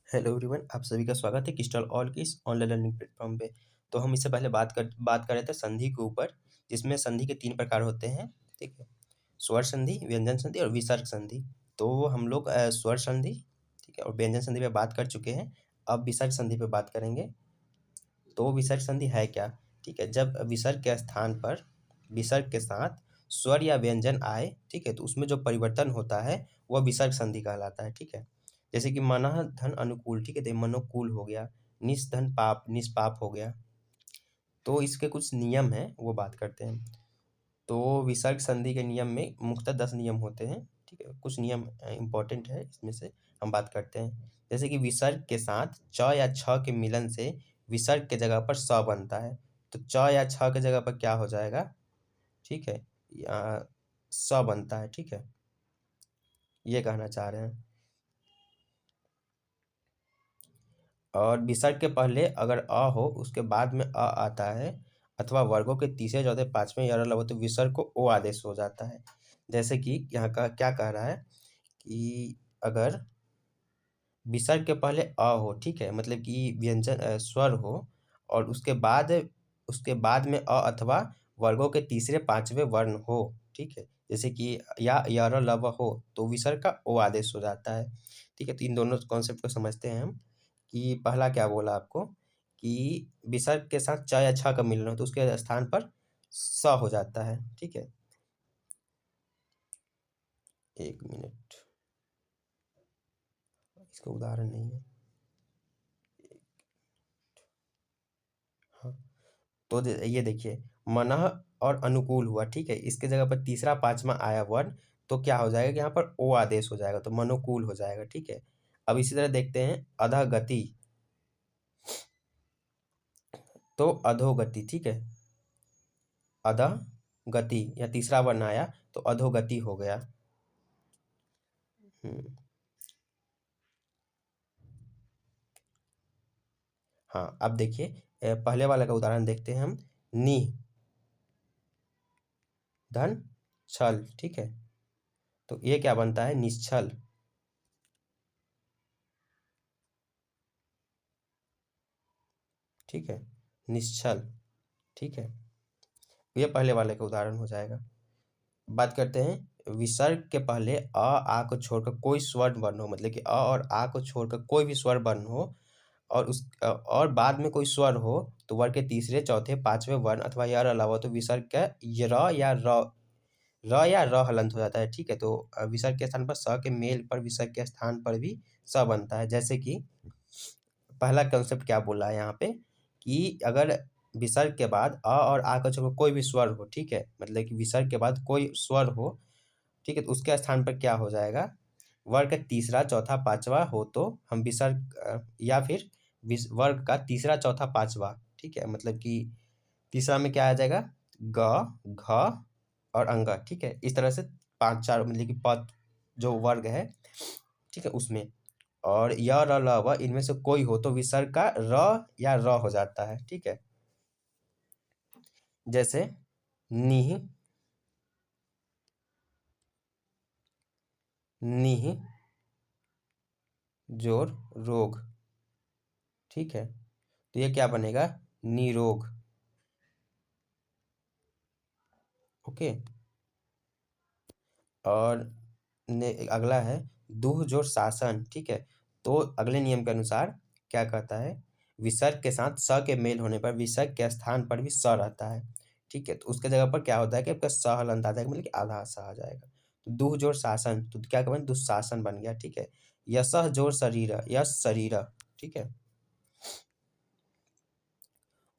Hello everyone, आप सभी का स्वागत है क्रिस्टल ऑल की इस ऑनलाइन लर्निंग प्लेटफॉर्म पे। तो हम इससे पहले बात कर रहे थे संधि के ऊपर, जिसमें संधि के 3 प्रकार होते हैं। ठीक है, स्वर संधि, व्यंजन संधि और विसर्ग संधि। तो हम लोग स्वर संधि, ठीक है, और व्यंजन संधि पे बात कर चुके हैं। अब विसर्ग संधि पे बात करेंगे। तो विसर्ग संधि है क्या? ठीक है, जब विसर्ग के स्थान पर विसर्ग के साथ स्वर या व्यंजन आए, ठीक है, तो उसमें जो परिवर्तन होता है वह विसर्ग संधि कहलाता है। ठीक है, जैसे कि मनः धन अनुकूल, ठीक है, तो मनोकूल हो गया। निस धन पाप, निष्पाप हो गया। तो इसके कुछ नियम हैं, वो बात करते हैं। तो विसर्ग संधि के नियम में मुख्यतः 10 नियम होते हैं। ठीक है, कुछ नियम इंपॉर्टेंट है, इसमें से हम बात करते हैं। जैसे कि विसर्ग के साथ च या छ के मिलन से विसर्ग के जगह पर स बनता है। तो च या छ के जगह पर क्या हो जाएगा? ठीक है, स बनता है। ठीक है, ये कहना चाह रहे हैं। और विसर्ग के पहले अगर अ हो, उसके बाद में अ आता है, अथवा वर्गों के तीसरे चौथे पांचवें या लगे तो विसर्ग को ओ आदेश हो जाता है। जैसे कि यहाँ का क्या कह रहा है कि अगर विसर्ग के पहले अ हो, ठीक है, मतलब कि व्यंजन स्वर हो, और उसके बाद में अ अथवा वर्गों के तीसरे पांचवें वर्ण हो, ठीक है, जैसे कि या य लव हो, तो विसर्ग का ओ आदेश हो जाता है। ठीक है, तो इन दोनों कॉन्सेप्ट को समझते हैं हम। कि पहला क्या बोला आपको कि विसर्ग के साथ च या छ का मिलन हो तो उसके स्थान पर स हो जाता है। ठीक है, एक मिनट, इसका उदाहरण नहीं है। हाँ, तो ये देखिए, मनः और अनुकूल हुआ। ठीक है, इसके जगह पर तीसरा पांचवा आया वर्ण, तो क्या हो जाएगा कि यहाँ पर ओ आदेश हो जाएगा, तो मनोकूल हो जाएगा। ठीक है, अब इसी तरह देखते हैं अधोगति। तो अधोगति, ठीक है, अधोगति या तीसरा वर्ण आया तो अधोगति हो गया। हाँ, अब देखिए, पहले वाले का उदाहरण देखते हैं हम। नि धन छल, ठीक है, तो ये क्या बनता है? निश्छल। ठीक है, निश्छल। ठीक है, ये पहले वाले का उदाहरण हो जाएगा। बात करते हैं विसर्ग के पहले आ को छोड़कर कोई स्वर वर्ण हो, मतलब कि और आ को छोड़कर कोई भी स्वर वर्ण हो, और बाद में कोई स्वर हो, तो वर्ग के तीसरे चौथे पांचवें वर्ण अथवा य अलावा तो विसर्ग का र या र हलंत हो जाता है। ठीक है, तो विसर्ग के स्थान पर स के मेल पर विसर्ग के स्थान पर भी स बनता है। जैसे कि पहला कंसेप्ट क्या बोला है यहाँ पे कि अगर विसर्ग के बाद अ और आ का छोड़ कोई भी स्वर हो, ठीक है, मतलब कि विसर्ग के बाद कोई स्वर हो, ठीक है, तो उसके स्थान पर क्या हो जाएगा? वर्ग का तीसरा चौथा पांचवा हो तो हम विसर्ग या फिर वर्ग का तीसरा चौथा पांचवा, ठीक है, मतलब कि तीसरा में क्या आ जाएगा? ग, घ और अंग। ठीक है, इस तरह से 5 4 मतलब कि पद जो वर्ग है, ठीक है, उसमें, और य र ल व इनमें से कोई हो तो विसर्ग का र या र हो जाता है। ठीक है, जैसे निह, निह जोर रोग। ठीक है, तो ये क्या बनेगा? निरोग। ओके, और अगला है दुह जोर शासन। ठीक है, तो अगले नियम के अनुसार क्या कहता है? विसर्ग के साथ स के मेल होने पर विसर्ग के स्थान पर भी स रहता है। ठीक है, तो उसके जगह पर क्या होता है कि आपका स हलंत आ जाएगा, मतलब कि आधा स आ जाएगा। तो दुह जोर शासन, तो क्या बन? दुशासन बन गया। ठीक है, यशः जोर शरीर, यश शरीर। ठीक है,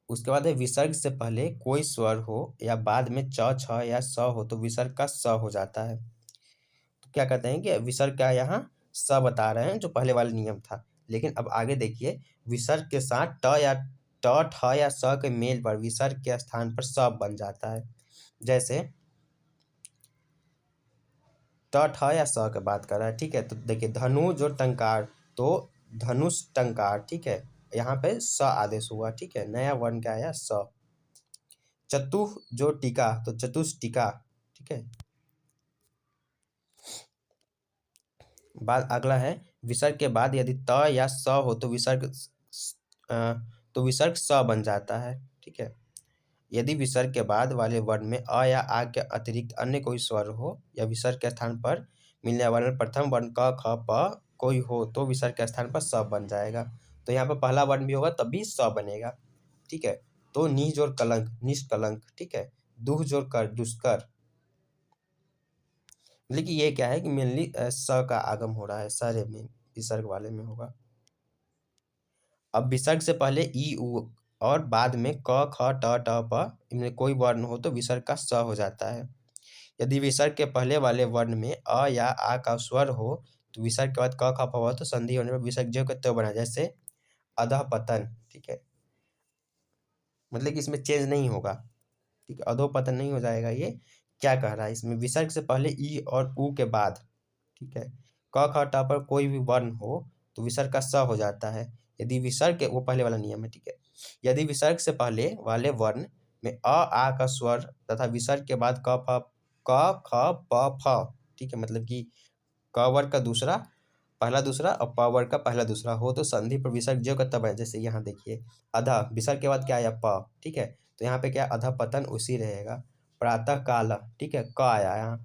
उसके बाद है विसर्ग से पहले कोई स्वर हो या बाद में च छ या स हो तो विसर्ग का स हो जाता है। तो क्या कहते हैं कि विसर्ग का यहाँ स बता रहे हैं, जो पहले वाला नियम था। लेकिन अब आगे देखिए, विसर्ग के साथ ट ठ या स के मेल पर विसर्ग के स्थान पर स बन जाता है। जैसे ट ठ या स की बात कर रहा है। ठीक है, तो देखिए धनु जो टंकार, तो धनुष टंकार। ठीक है, यहाँ पे स आदेश हुआ। ठीक है, नया वर्ण क्या आया? स। चतुः जो टीका, तो चतुष्टिका। ठीक है, बाद अगला है विसर्ग के बाद यदि त या स हो तो विसर्ग स बन जाता है। ठीक है। यदि विसर्ग के बाद वाले वर्ण में अ या आ के अतिरिक्त अन्य कोई स्वर हो या विसर्ग के स्थान पर मिलने वाले प्रथम वर्ण क ख प कोई हो तो विसर्ग के स्थान पर स बन जाएगा। तो यहाँ पर पहला वर्ण भी होगा तब भी स बनेगा। ठीक है। तो नि जोड़ कलंक निष्कलंक। ठीक है। दुह जोड़ कर दुष्कर। मतलब कि ये क्या है कि मेनली स का आगम हो रहा है, सारे में विसर्ग वाले में होगा। अब विसर्ग से पहले ई उ और बाद में क ख ट ट प इनमें कोई वर्ण हो तो विसर्ग का स हो जाता है। यदि विसर्ग के पहले वाले वर्ण में अ या आ का स्वर हो तो विसर्ग के बाद क ख प हो तो संधि होने पर विसर्ग ज्यों का त्यों बना, जैसे अधः पतन। ठीक है। मतलब कि इसमें चेंज नहीं होगा। ठीक है। अधो पतन नहीं हो जाएगा। ये क्या कह रहा है इसमें, विसर्ग से पहले ई और उ के बाद, ठीक है, क ख ट पर कोई भी वर्ण हो तो विसर्ग का स हो जाता है। यदि विसर्ग के, वो पहले वाला नियम है। ठीक है। यदि विसर्ग से पहले वाले वर्ण में अ आ का स्वर तथा विसर्ग के बाद क ख प फ, ठीक है, मतलब कि क वर्ग का दूसरा पहला दूसरा और प वर्ग का पहला दूसरा हो तो संधि पर विसर्ग ज्यों का त्यों है। जैसे यहाँ देखिए अधः, विसर्ग के बाद क्या आया प। ठीक है। तो यहाँ पे क्या अधः पतन उसी रहेगा। प्रातः काल, ठीक है, क आया यहाँ,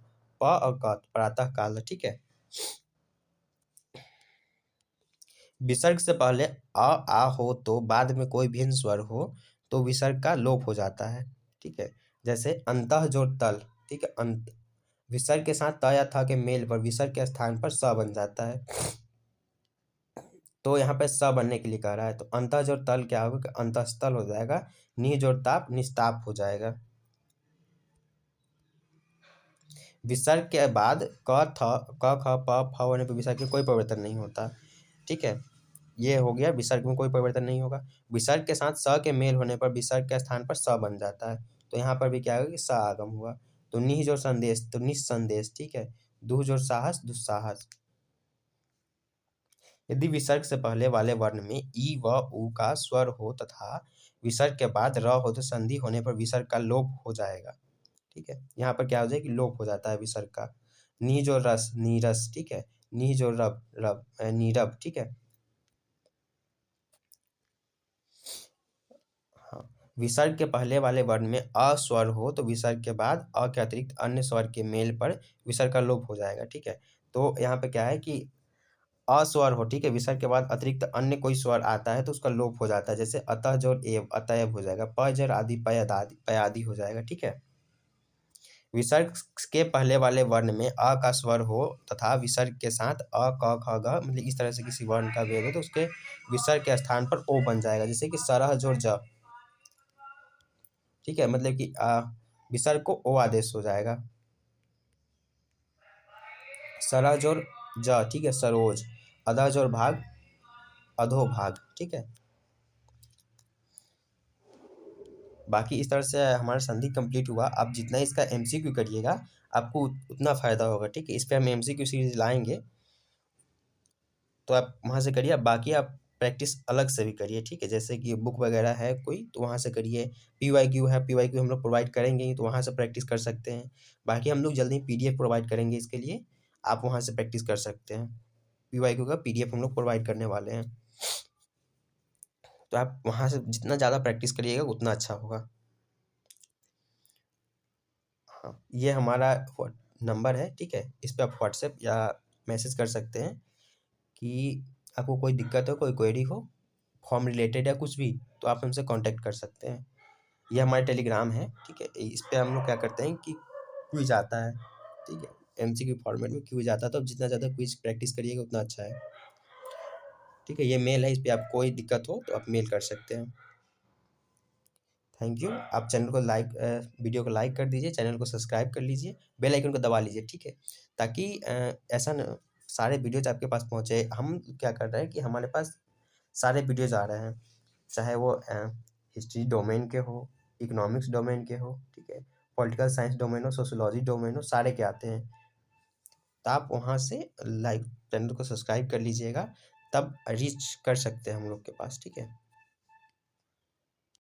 प और क, प्रातः काल। ठीक है। विसर्ग से पहले आ हो तो बाद में कोई भिन्न स्वर हो तो विसर्ग का लोप हो जाता है। ठीक है। जैसे अंतः जोड़ तल। ठीक है। अंत विसर्ग के साथ त या थ के मेल पर विसर्ग के स्थान पर स बन जाता है। तो यहाँ पे स बनने के लिए कह रहा है, तो अंतः जोड़ तल क्या होगा कि अंतःस्थल हो जाएगा। निह जोड़ ताप निस्ताप हो जाएगा। विसर्ग के बाद क ख प फ होने पर विसर्ग में कोई परिवर्तन नहीं होता। ठीक है। ये हो गया, विसर्ग में कोई परिवर्तन नहीं होगा। विसर्ग के साथ स के मेल होने पर विसर्ग के स्थान पर स बन जाता है। तो यहाँ पर भी क्या होगा कि स आगम हुआ। तो निह जोड़ संदेश तो निस्संदेश। ठीक है। दुह जोड़ साहस दुस्साहस। यदि विसर्ग से पहले वाले वर्ण में ई व उ का स्वर हो तथा विसर्ग के बाद र हो तो संधि होने पर विसर्ग का लोप हो जाएगा। ठीक है। यहाँ पर क्या हो जाएगा कि लोप हो जाता है विसर्ग का। नी जो रस नीरस। ठीक है। नी जो रब रब नीरब। ठीक है। हाँ। विसर्ग के पहले वाले वर्ण में अ स्वर हो तो विसर्ग के बाद अ के अतिरिक्त अन्य स्वर के मेल पर विसर्ग का लोप हो जाएगा। ठीक है। तो यहाँ पे क्या है कि अस्वर हो, ठीक है, विसर्ग के बाद अतिरिक्त अन्य कोई स्वर आता है तो उसका लोप हो जाता है। जैसे अतः जोड़ एव अतएव हो जाएगा, प जोड़ आदि पयादि हो जाएगा। ठीक है। विसर्ग के पहले वाले वर्ण में अ का स्वर हो तथा विसर्ग के साथ अ क ख ग मतलब इस तरह से किसी वर्ण का वेद हो तो उसके विसर्ग के स्थान पर ओ बन जाएगा। जैसे कि सरह जोड़ ज। ठीक है। मतलब कि विसर्ग को ओ आदेश हो जाएगा। सरह जोड़ ज। ठीक है। सरोज। अधः जोड़ भाग अधोभाग। ठीक है। बाकी इस तरह से हमारा संधि कंप्लीट हुआ। आप जितना इसका एमसीक्यू करिएगा आपको उतना फ़ायदा होगा। ठीक है। इस पे हम एमसीक्यू सीरीज लाएंगे तो आप वहाँ से करिए। बाकी आप प्रैक्टिस अलग से भी करिए। ठीक है। जैसे कि बुक वगैरह है कोई तो वहाँ से करिए। पीवाईक्यू है, पीवाईक्यू हम लोग प्रोवाइड करेंगे ही तो वहाँ से प्रैक्टिस कर सकते हैं। बाकी हम लोग जल्दी पीडीएफ प्रोवाइड करेंगे इसके लिए, आप वहाँ से प्रैक्टिस कर सकते हैं। पीवाईक्यू का पीडीएफ हम लोग प्रोवाइड करने वाले हैं, तो आप वहाँ से जितना ज़्यादा प्रैक्टिस करिएगा उतना अच्छा होगा। हाँ, ये हमारा नंबर है। ठीक है। इस पे आप व्हाट्सएप या मैसेज कर सकते हैं कि आपको कोई दिक्कत हो, कोई क्वेरी हो, फॉर्म रिलेटेड या कुछ भी, तो आप हमसे कांटेक्ट कर सकते हैं। ये हमारा टेलीग्राम है। ठीक है। इस पे हम लोग क्या करते हैं कि क्विज आता है। ठीक है। एमसीक्यू फॉर्मेट में क्विज आता है, तो आप जितना ज़्यादा क्विज प्रैक्टिस करिएगा उतना अच्छा है। ठीक है। ये मेल है, इस पे आप कोई दिक्कत हो तो आप मेल कर सकते हैं। Thank you. आप चैनल को वीडियो को लाइक कर दीजिए, चैनल को सब्सक्राइब कर लीजिए, बेल आइकन को दबा लीजिए। ठीक है। ताकि ऐसा न सारे वीडियोज आपके पास पहुँचे। हम क्या कर रहे हैं कि हमारे पास सारे वीडियोज आ रहे हैं, चाहे वो हिस्ट्री डोमेन के हो, इकोनॉमिक्स डोमेन के हो, ठीक है, पॉलिटिकल साइंस डोमेन हो, सोशियोलॉजी डोमेन हो, सारे के आते हैं। तो आप वहाँ से लाइक चैनल को सब्सक्राइब कर लीजिएगा, तब रीच कर सकते हैं हम लोग के पास। ठीक है।